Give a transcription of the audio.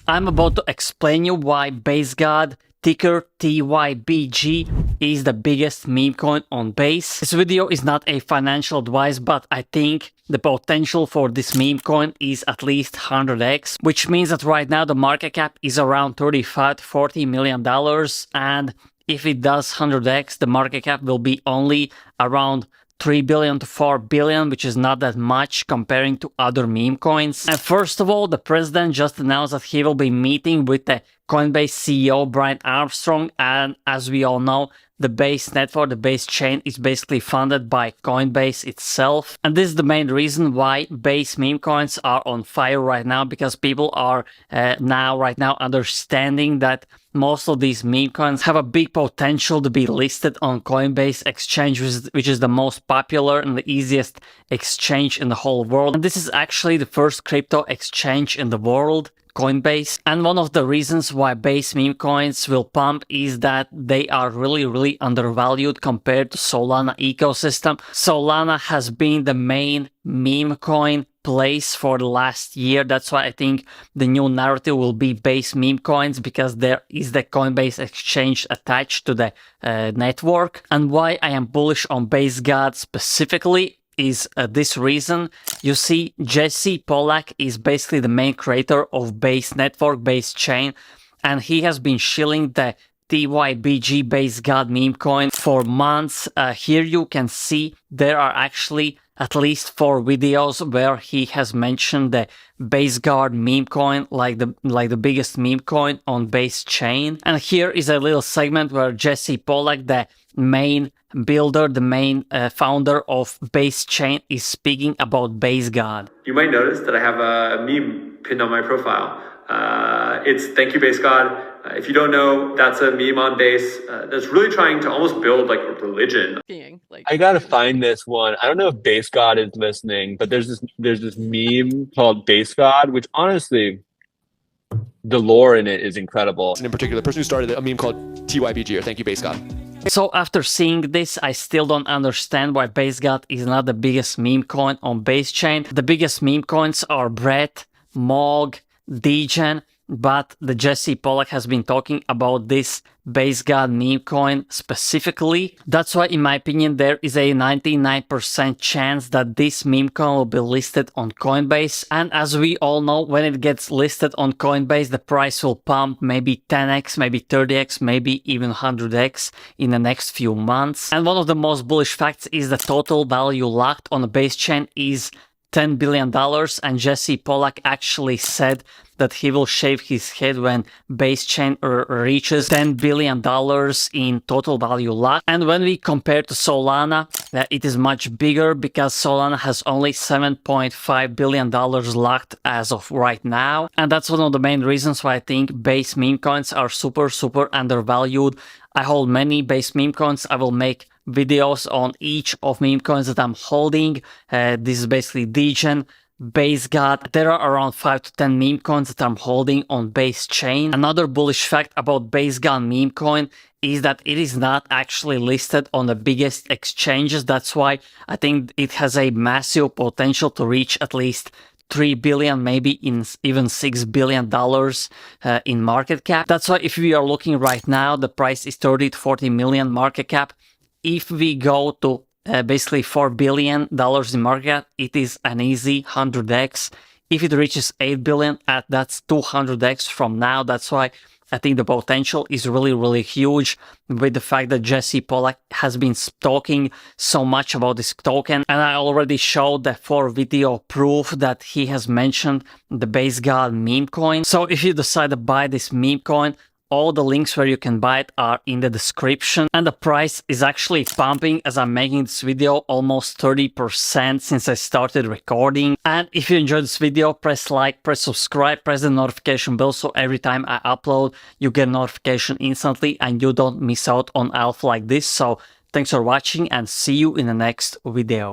I'm about to explain you why BaseGod, ticker TYBG, is the biggest meme coin on Base. This video is not a financial advice, but I think the potential for this meme coin is at least 100x, which means that right now the market cap is around $35 to $40 million, and if it does 100x, the market cap will be only around 3 billion to 4 billion, which is not that much comparing to other meme coins. And first of all, the president just announced that he will be meeting with the Coinbase CEO Brian Armstrong, and as we all know, the Base network, the Base chain, is basically funded by Coinbase itself. And this is the main reason why Base meme coins are on fire right now, because people are right now understanding that most of these meme coins have a big potential to be listed on Coinbase exchange, which is the most popular and the easiest exchange in the whole world. And this is actually the first crypto exchange in the world, Coinbase. And one of the reasons why Base meme coins will pump is that they are really undervalued compared to Solana ecosystem. Solana has been the main meme coin place for the last year. That's why I think the new narrative will be Base meme coins, because there is the Coinbase exchange attached to the network. And why I am bullish on BaseGod specifically is this reason. You see, Jesse Pollack is basically the main creator of Base network, Base chain, and he has been shilling the TYBG BaseGod meme coin for months. Here you can see there are actually at least 4 videos where he has mentioned the BaseGod meme coin like the biggest meme coin on Base chain. And here is a little segment where Jesse Pollack, the main builder, the main founder of Base chain, is speaking about BaseGod. You might notice that I have a meme pinned on my profile. It's "Thank you, BaseGod." If you don't know, that's a meme on Base that's really trying to almost build like a religion. I gotta find this one. I don't know if BaseGod is listening, but there's this meme called BaseGod, which honestly, the lore in it is incredible. In particular, the person who started a meme called TYBG, or Thank You BaseGod. So after seeing this, I still don't understand why BaseGod is not the biggest meme coin on Base chain. The biggest meme coins are Brett, Mog, Degen, but the Jesse Pollack has been talking about this BaseGod meme coin specifically. That's why, in my opinion, there is a 99% chance that this meme coin will be listed on Coinbase. And as we all know, when it gets listed on Coinbase, the price will pump maybe 10x, maybe 30x, maybe even 100x in the next few months. And one of the most bullish facts is the total value locked on the Base chain is $10 billion, and Jesse Pollack actually said that he will shave his head when Base chain reaches $10 billion in total value locked. And when we compare to Solana, it is much bigger, because Solana has only $7.5 billion locked as of right now. And that's one of the main reasons why I think Base meme coins are super undervalued. I hold many Base meme coins. I will make videos on each of meme coins that I'm holding. This is basically Degen, BaseGod. There are around 5 to 10 meme coins that I'm holding on Base chain. Another bullish fact about BaseGod meme coin is that it is not actually listed on the biggest exchanges. That's why I think it has a massive potential to reach at least 3 billion, maybe even $6 billion in market cap. That's why if we are looking right now, the price is 30 to 40 million market cap. If we go to basically $4 billion in market cap, it is an easy 100x. If it reaches 8 billion, that's 200x from now. That's why I think the potential is really huge, with the fact that Jesse Pollack has been talking so much about this token. And I already showed the 4 video proof that he has mentioned the BaseGod meme coin. So if you decide to buy this meme coin, all the links where you can buy it are in the description. And the price is actually pumping as I'm making this video, almost 30% since I started recording. And if you enjoyed this video, press like, press subscribe, press the notification bell, so every time I upload, you get a notification instantly and you don't miss out on alpha like this. So thanks for watching, and see you in the next video.